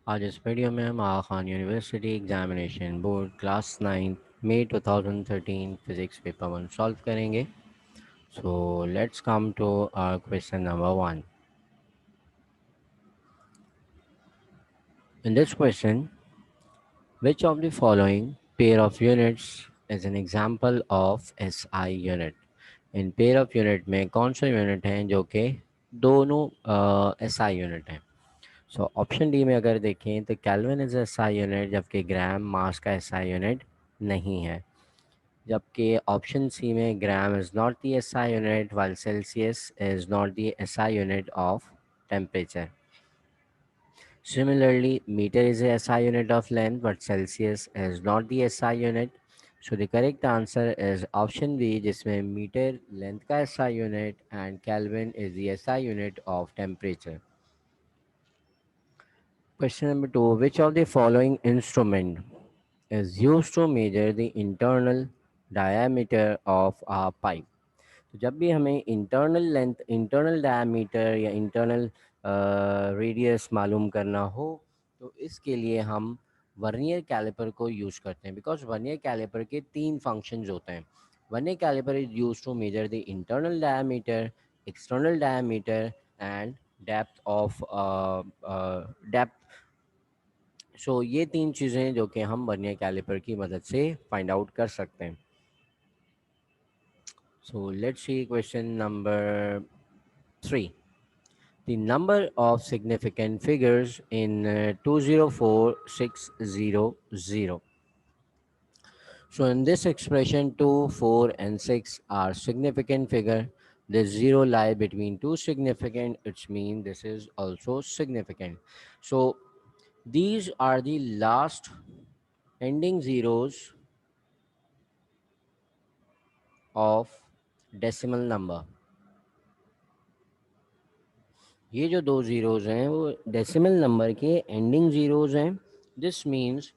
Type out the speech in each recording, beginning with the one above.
आज इस वीडियो में हम Aga Khan university examination board class 9 मई 2013 फिज़िक्स पेपर 1 सॉल्व करेंगे. So let's come to our question number 1. In this question, which of the following pair of units is an example of SI unit? In pair of unit में कौन सा unit हैं जो कि दोनों SI unit हैं? So option D में अगर देखें तो केल्विन इज़ SI यूनिट, जबकि ग्राम मास का SI यूनिट नहीं है. जबकि ऑप्शन सी में gram is not the SI unit while Celsius is not the SI unit of temperature. Similarly, meter is a SI unit of length, but Celsius is not the SI unit. So the correct answer is option B, जिसमें meter length का SI unit and Kelvin is the SI unit of temperature. Question number 2. Which of the following instrument is used to measure the internal diameter of a pipe? तो जब भी हमें internal length, internal diameter या internal radius मालूम करना हो, तो इसके लिए हम वर्नियर कैलिपर को यूज़ करते हैं. बिकॉज वर्नियर कैलिपर के तीन फंक्शंस होते हैं. Vernier caliper is use to measure the internal diameter, external diameter and depth of depth. So ये तीन चीज़ें जो कि हम वर्नियर कैलिपर की मदद से फाइंड आउट कर सकते हैं. So let's see question number 3. The number of significant figures in 204600. So in this expression, 2, 4 and 6 are significant figure. The zero lie between two significant, which means this is also significant. So these are the last ending zeros of decimal number. ये जो दो zeros हैं वो decimal number के ending zeros हैं. This means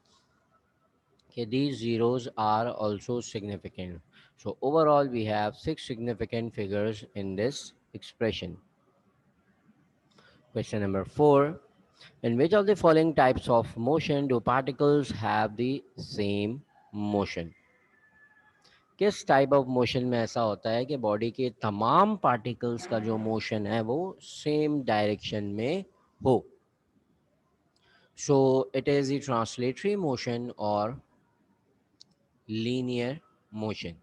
कि these zeros are also significant. So overall we have 6 significant figures in this expression. Question number 4. In which of the following types of motion do particles have the same motion? किस type of motion में ऐसा होता है कि body के तमाम particles का जो मोशन है वो सेम डायरेक्शन में हो? So it is the translatory motion or linear motion.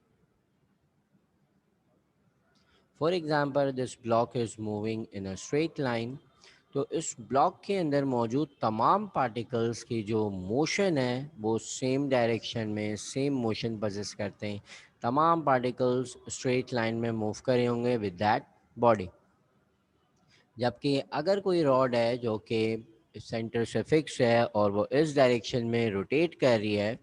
For example, this block is moving in a straight line. तो इस ब्लॉक के अंदर मौजूद तमाम पार्टिकल्स की जो मोशन है वो सेम डायरेक्शन में सेम मोशन पजेस करते हैं. तमाम पार्टिकल्स स्ट्रेट लाइन में मूव करे होंगे विद दैट बॉडी. जबकि अगर कोई रॉड है जो कि सेंटर से फिक्स है और वो इस डायरेक्शन में रोटेट कर रही है,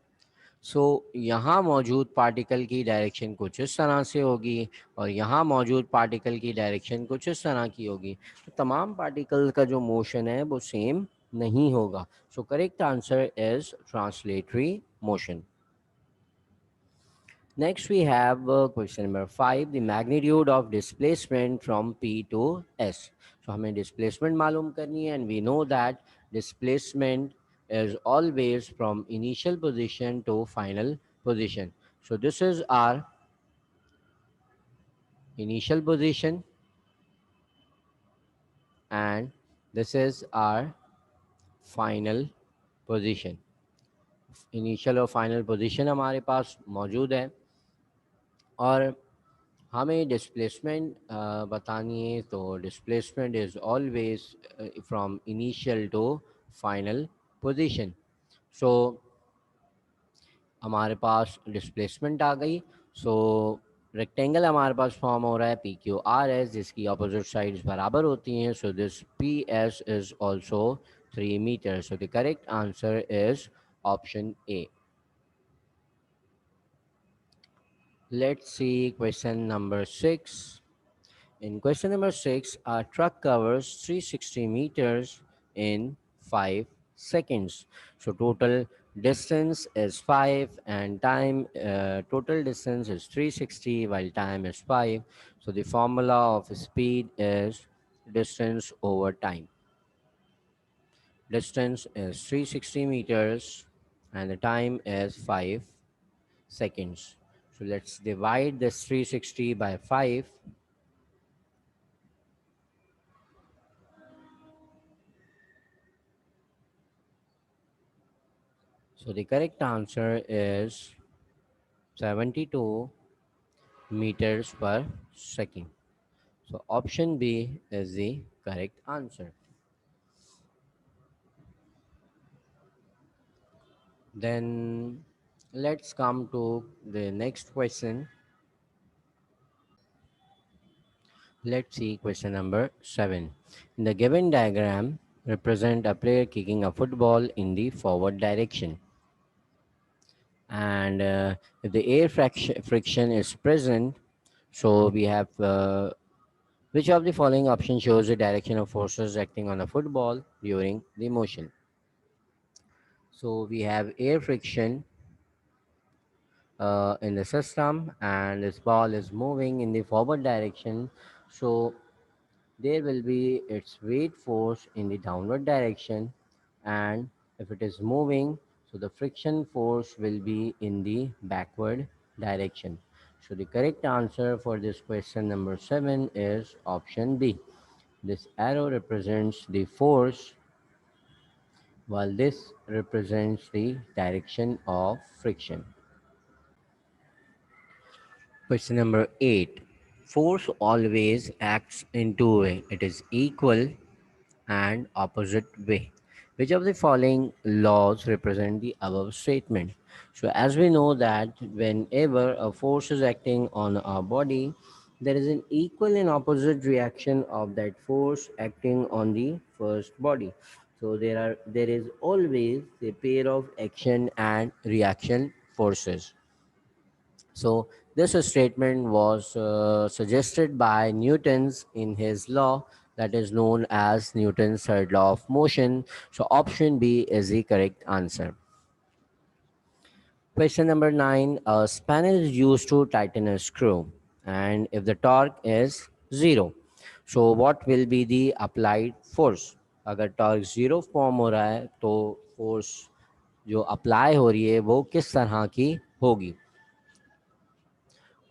सो यहाँ मौजूद पार्टिकल की डायरेक्शन कुछ इस तरह से होगी और यहाँ मौजूद पार्टिकल की डायरेक्शन कुछ इस तरह की होगी. तो तमाम पार्टिकल का जो मोशन है वो सेम नहीं होगा. सो correct answer is translatory motion. Next, we have question number 5, the magnitude of displacement from P to S. So, हमें displacement मालूम करनी है and we know that displacement is always from initial position to final position. So, this is our initial position and this is our final position. Initial और final position हमारे पास मौजूद है और हमें डिस्प्लेसमेंट बतानी है. तो displacement is always from initial to final position. So हमारे पास डिस्प्लेसमेंट आ गई. सो रेक्टेंगल हमारे पास फॉर्म हो रहा है पी क्यू आर एस, जिसकी अपोजिट साइड्स बराबर होती हैं. So this P S is also 3 meter. So the correct answer is option A. Let's see question number 6. In question number 6, a truck covers 360 meters in 5 seconds. So total distance is 5 and total distance is 360 while time is 5. So the formula of speed is distance over time. Distance is 360 meters and the time is 5 seconds. So let's divide this 360 by 5. So the correct answer is 72 meters per second. So option B is the correct answer. Then let's come to the next question. Let's see question number 7. In the given diagram, represent a player kicking a football in the forward direction. And if the air friction is present, so we have which of the following option shows the direction of forces acting on a football during the motion? So we have air friction in the system, and this ball is moving in the forward direction. So there will be its weight force in the downward direction, and if it is moving, so the friction force will be in the backward direction. So the correct answer for this question number 7 is option B. This arrow represents the force while this represents the direction of friction. Question number 8. Force always acts in two ways. It is equal and opposite way. Which of the following laws represent the above statement? So, as we know that whenever a force is acting on our body, there is an equal and opposite reaction of that force acting on the first body. So there is always a pair of action and reaction forces. So this statement was suggested by Newton's in his law that is known as Newton's third law of motion. So option B is the correct answer. Question number 9. A spanner is used to tighten a screw, and if the torque is 0, so what will be the applied force? अगर torque zero form हो रहा है तो force जो apply हो रही है वो किस तरह की होगी?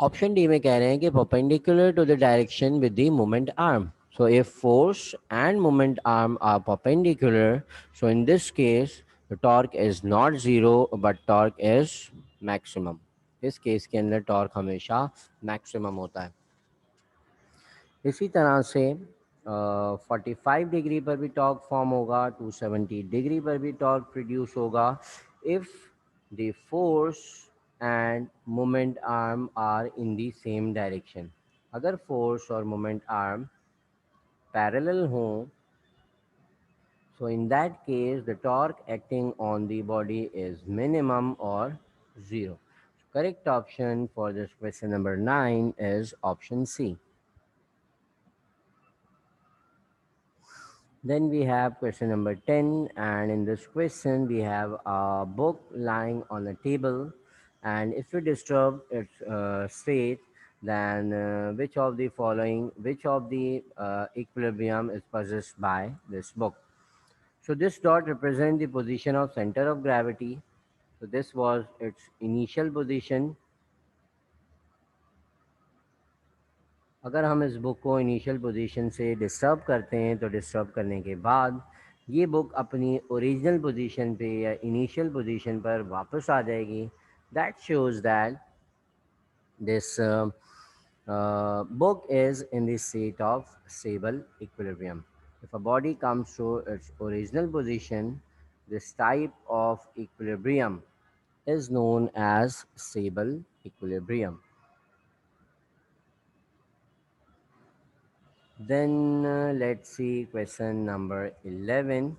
ऑप्शन डी में कह रहे हैं कि perpendicular to the direction with the moment arm. So if force and moment arm are perpendicular, so in this case the torque is not zero but torque is maximum. इस case के अंदर torque हमेशा maximum होता है. इसी तरह से 45 degree पर भी टॉर्क फॉर्म होगा, 270 डिग्री पर भी टॉर्क प्रोड्यूस होगा if the force and moment arm are in the same direction. अगर फोर्स और मोमेंट आर्म पैरेलल हों, so in that case the torque acting on the body is minimum or zero. Correct option for this question number 9 is option C. Then we have question number 10, and in this question, we have a book lying on a table. And if you disturb its state, then which of the equilibrium is possessed by this book? So, this dot represents the position of center of gravity. So, this was its initial position. अगर हम इस book को initial position से disturb करते हैं तो disturb करने के बाद ये बुक अपनी ओरिजिनल पोजीशन पे या इनिशियल पोजीशन पर वापस आ जाएगी. That shows that this book is in the state of stable equilibrium. If a body comes to its original position, this type of equilibrium is known as stable equilibrium. Then let's see question number 11.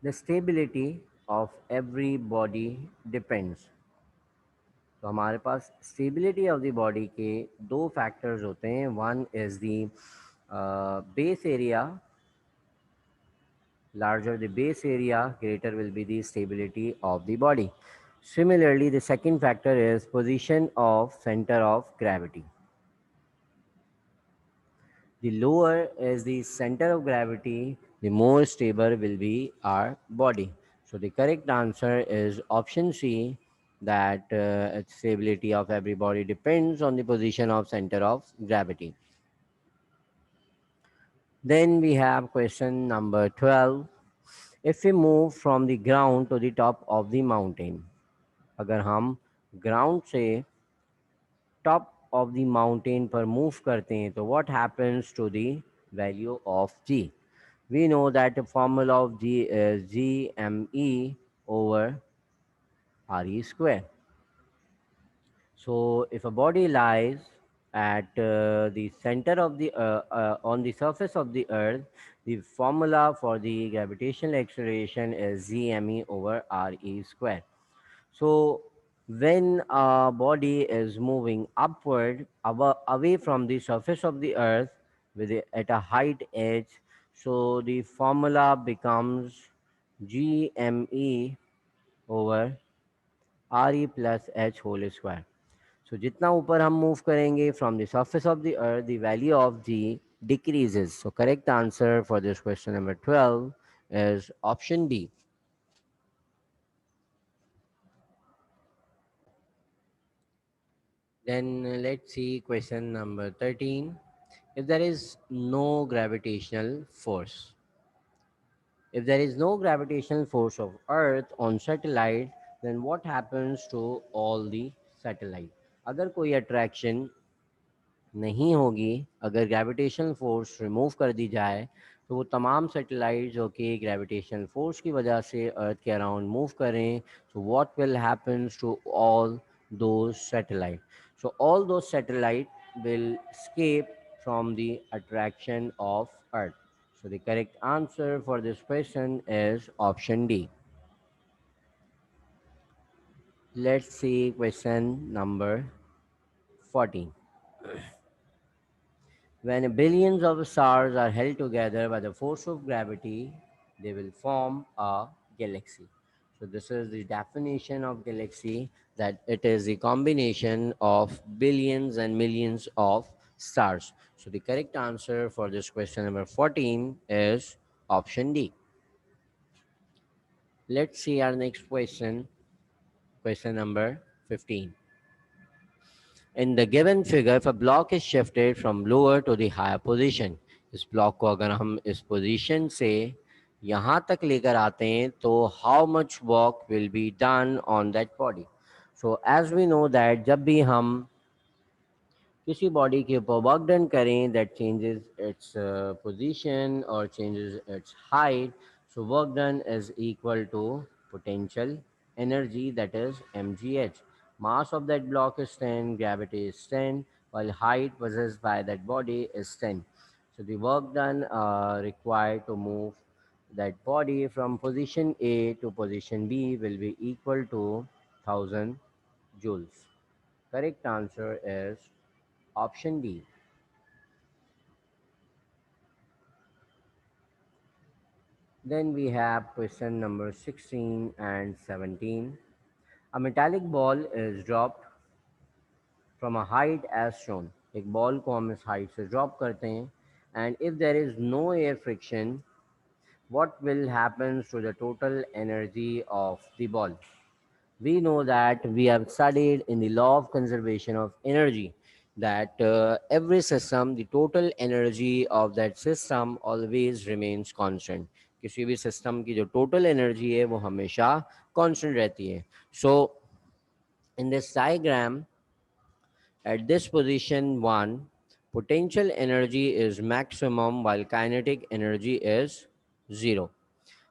The stability of every body depends. तो हमारे पास stability of the body के दो factors होते हैं. One is the base area. Larger the base area, greater will be the stability of the body. Similarly, the second factor is position of center of gravity. The lower is the center of gravity, the more stable will be our body. So the correct answer is option C, that its stability of every body depends on the position of center of gravity. Then we have question number 12. If we move from the ground to the top of the mountain, अगर हम ground से top of the mountain पर move करते हैं तो what happens to the value of g? We know that the formula of g is gme over re square. So if a body lies at the center of the on the surface of the earth, the formula for the gravitational acceleration is gme over re square. So when a body is moving upward away from the surface of the earth at a height h, so the formula becomes gme over re plus h whole square. So जितना ऊपर हम move करेंगे from the surface of the earth, the value of g decreases. So correct answer for this question number 12 is option D. Then let's see question number 13. If there is no gravitational force, if there is no gravitational force of earth on satellite, then what happens to all the satellite? अगर कोई attraction नहीं होगी, अगर gravitational force remove कर दी जाए, तो वो तमाम सैटेलाइट जो कि ग्रेविटेशनल फोर्स की वजह से अर्थ के अराउंड मूव करें, so what will happens to all those satellite? So all those satellite will escape from the attraction of earth. So the correct answer for this question is option D. Let's see question number 14. When billions of stars are held together by the force of gravity, they will form a galaxy. So, this is the definition of galaxy, that it is the combination of billions and millions of stars. So, the correct answer for this question number 14 is option D. Let's see our next question, question number 15. In the given figure, if a block is shifted from lower to the higher position, इस block को अगर हम इस position से यहाँ तक लेकर आते हैं तो how much work will be done on that body? So as we know that जब भी हम किसी बॉडी के ऊपर वर्क डन करें that changes its position or changes its height, so work done is equal to potential energy, that is mgh. Mass of that block is 10, gravity is 10, while height possessed by that body is 10. So the work done required to move that body from position A to position B will be equal to 1000 joules. Correct answer is option D. Then we have question number 16 and 17. A metallic ball is dropped from a height as shown. एक ball को हम इस height से drop करते हैं, and if there is no air friction, what will happen to the total energy of the ball? We know that we have studied in the law of conservation of energy that every system, the total energy of that system always remains constant. किसी भी system की जो total energy है वो हमेशा constant रहती है. So in this diagram at this position 1, potential energy is maximum while kinetic energy is 0.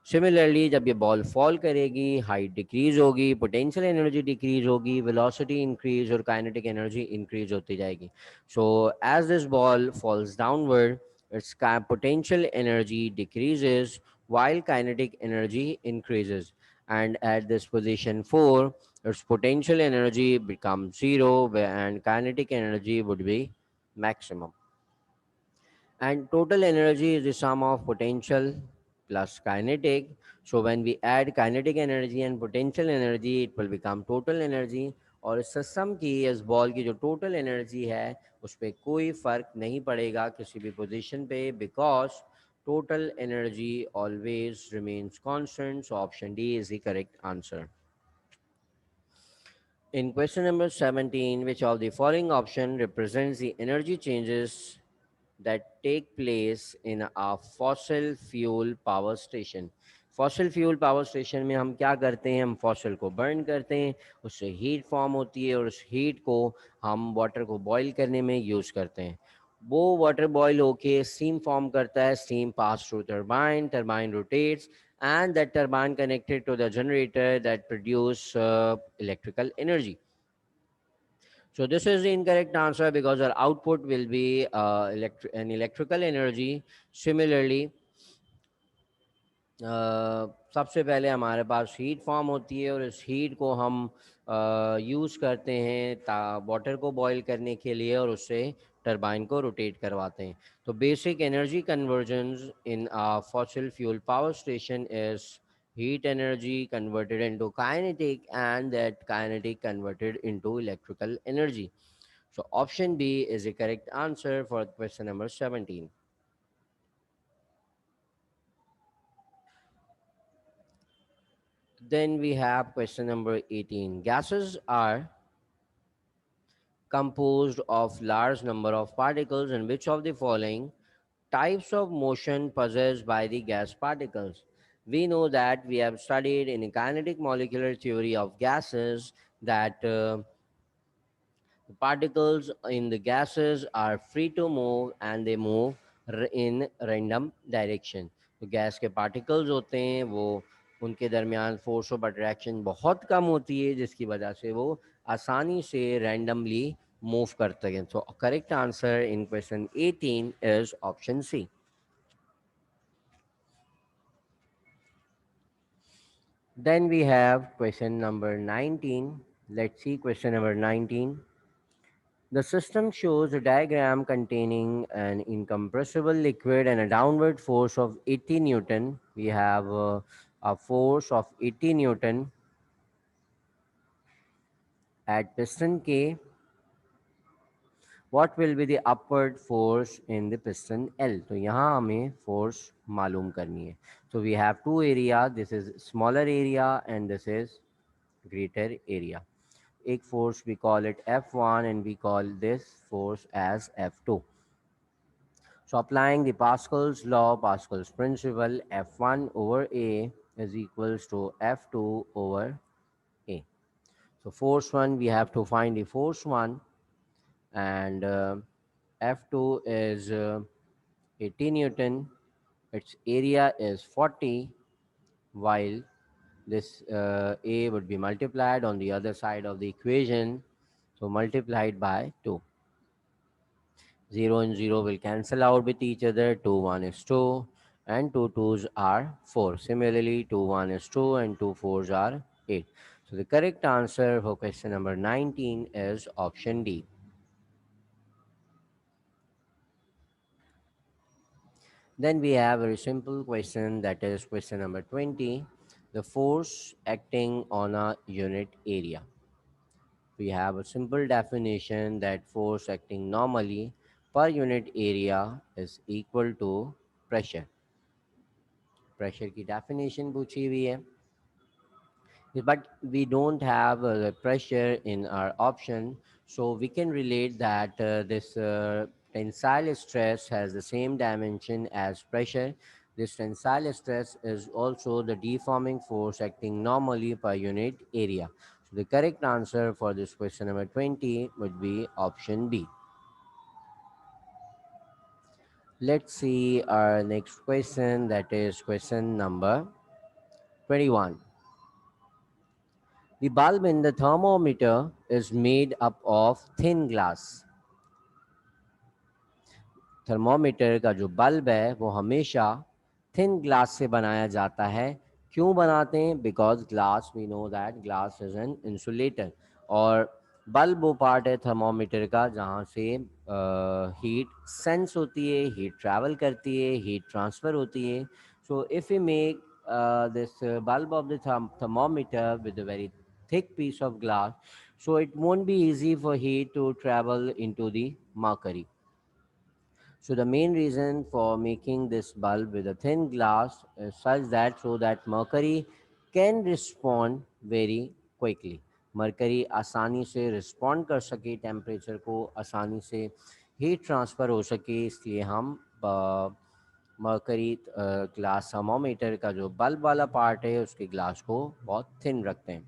Similarly जब ये बॉल फॉल करेगी, हाइट डिक्रीज होगी, पोटेंशियल एनर्जी डिक्रीज होगी, वेलोसिटी इंक्रीज और काइनेटिक एनर्जी इंक्रीज होती जाएगी. So as this ball falls downward, its potential energy decreases while kinetic energy increases, and at this position 4, its potential energy becomes 0 and kinetic energy would be maximum. And total energy is the sum of potential plus kinetic. So when we add kinetic energy and potential energy, it will become total energy. और इस system की, इस ball की जो total energy है उस पर कोई फ़र्क नहीं पड़ेगा किसी भी पोजीशन पे, because total energy always remains constant. So option D is the correct answer. In question number 17, which of the following option represents the energy changes that take place in a fossil fuel power station? Fossil fuel power station में हम क्या करते हैं, हम fossil को burn करते हैं, उससे हीट फॉर्म होती है और उस हीट को हम वाटर को बॉईल करने में यूज़ करते हैं. वो वाटर बॉईल होके स्टीम फॉर्म करता है, steam pass through turbine, turbine rotates, and that turbine connected to the generator that produce electrical energy. So this is the incorrect answer because our output will be an electrical energy. Similarly, सबसे पहले हमारे पास heat form होती है और इस heat को हम use करते हैं वाटर को बॉईल करने के लिए और उससे टरबाइन को रोटेट करवाते हैं. तो basic energy convergence in fossil fuel power station is heat energy converted into kinetic and that kinetic converted into electrical energy. So option B is the correct answer for question number 17. Then we have question number 18. Gases are composed of large number of particles, and which of the following types of motion possessed by the gas particles? We know that we have studied in kinetic molecular theory of gases that the particles in the gases are free to move and they move in random direction. तो gas के particles होते हैं वो, उनके दरमियान force of attraction बहुत कम होती है जिसकी वजह से वो आसानी से रैंडमली मूव करते हैं. So correct answer in question 18 is option C. Then we have question number 19. Let's see question number 19. The system shows a diagram containing an incompressible liquid and a downward force of 80 Newton. We have a force of 80 Newton at piston K. What will be the upward force in the piston L? तो यहाँ हमें force मालूम करनी है. So we have two area. This is smaller area and this is greater area. एक force we call it F1 and we call this force as F2. So applying the Pascal's law, Pascal's principle, F1 over A is equals to F2 over A. So force 1, we have to find the force 1, and F2 is 80 Newton, its area is 40, while this A would be multiplied on the other side of the equation, so multiplied by 2. 0 and 0 will cancel out with each other. 2 1 is 2 and 2 2s are 4. Similarly, 2 1 is 2 and 2 4s are 8. So the correct answer for question number 19 is option D. Then we have a very simple question, that is question number 20. The force acting on a unit area. We have a simple definition that force acting normally per unit area is equal to pressure. Pressure की definition पूछी हुई है, but we don't have the pressure in our option, so we can relate that this tensile stress has the same dimension as pressure. This tensile stress is also the deforming force acting normally per unit area. So the correct answer for this question number 20 would be option B. Let's see our next question, that is question number 21. The bulb in the thermometer is made up of thin glass. Thermometer का जो bulb है वो हमेशा thin glass से बनाया जाता है. क्यों बनाते हैं? Because glass, we know that glass is an insulator, और बल्ब वो पार्ट है थर्मोमीटर का जहाँ से हीट सेंस होती है, हीट ट्रैवल करती है, हीट ट्रांसफ़र होती है. So if you make this bulb of the thermometer with a very thick piece of glass, so it won't be easy for heat to travel into the mercury. So the main reason for making this bulb with a thin glass is such that so that mercury can respond very quickly. Mercury आसानी से respond कर सके, temperature को आसानी से heat transfer हो सके, इसलिए हम मरकरी ग्लास थर्मोमीटर का जो बल्ब वाला पार्ट है उसके ग्लास को बहुत थिन रखते हैं.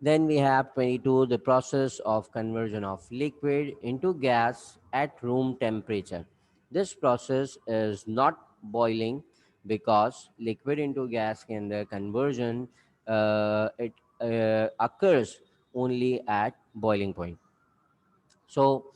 Then we have 22, the process of conversion of liquid into gas at room temperature. This process is not boiling because liquid into gas के अंदर conversion it occurs only at boiling point. So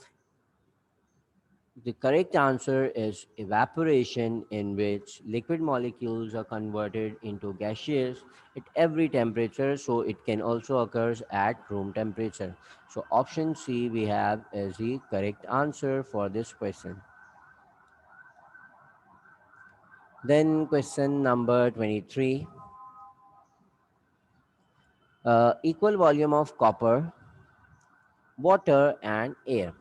the correct answer is evaporation, in which liquid molecules are converted into gaseous at every temperature, so it can also occur at room temperature. So option C we have is the correct answer for this question. Then question number 23. Equal volume of copper, water and air.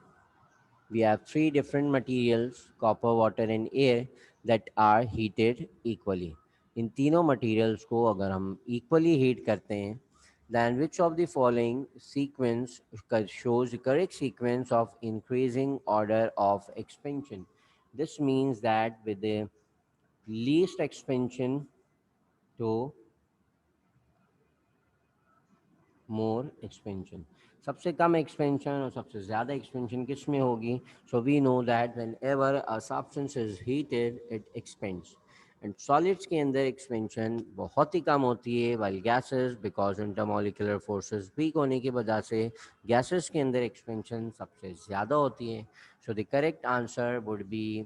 We have three different materials, copper, water and air, that are heated equally. इन तीनों materials को अगर हम equally heat करते हैं, then which of the following sequence shows the correct sequence of increasing order of expansion? This means that with the least expansion to more expansion, सबसे कम expansion और सबसे ज़्यादा एक्सपेंशन किस में होगी? So we know that whenever a substance is heated it expands, and solids के अंदर expansion बहुत ही कम होती है, while gases because intermolecular forces weak होने की वजह से गैसेस के अंदर एक्सपेंशन सबसे ज़्यादा होती है. सो the correct answer would be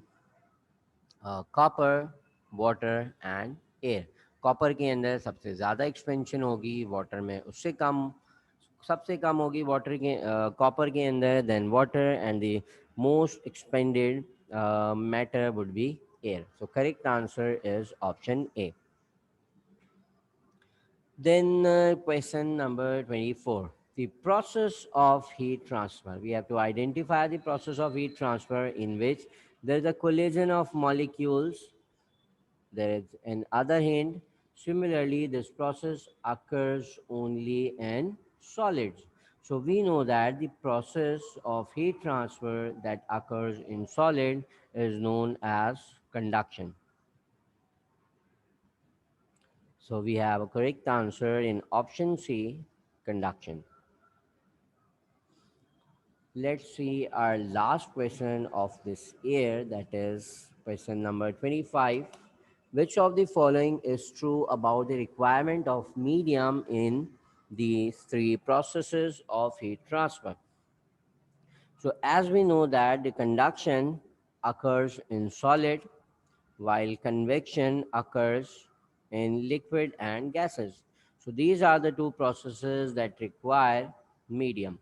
copper, water and air. Copper के अंदर सबसे ज़्यादा एक्सपेंशन होगी, वाटर में उससे कम, सबसे कम होगी वाटर के कॉपर के अंदर, then water, and the most expanded matter would be air. So correct answer is option A. Then question number 24. The process of heat transfer. We have to identify the process of heat transfer in which there is a collision of molecules. There is an other hand. Similarly, this process occurs only in solids. So we know that the process of heat transfer that occurs in solid is known as conduction. So we have a correct answer in option C, conduction. Let's see our last question of this year, that is question number 25. Which of the following is true about the requirement of medium in these three processes of heat transfer? So as we know that the conduction occurs in solid while convection occurs in liquid and gases. So these are the two processes that require medium.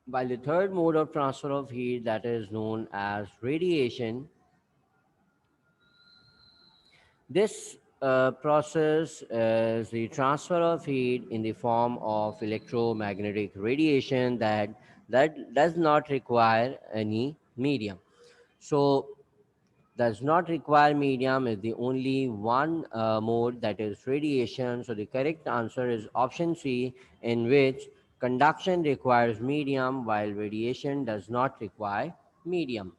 While the third mode of transfer of heat, that is known as radiation, this process is the transfer of heat in the form of electromagnetic radiation that does not require any medium. So does not require medium is the only one mode, that is radiation. So the correct answer is option C, in which conduction requires medium while radiation does not require medium.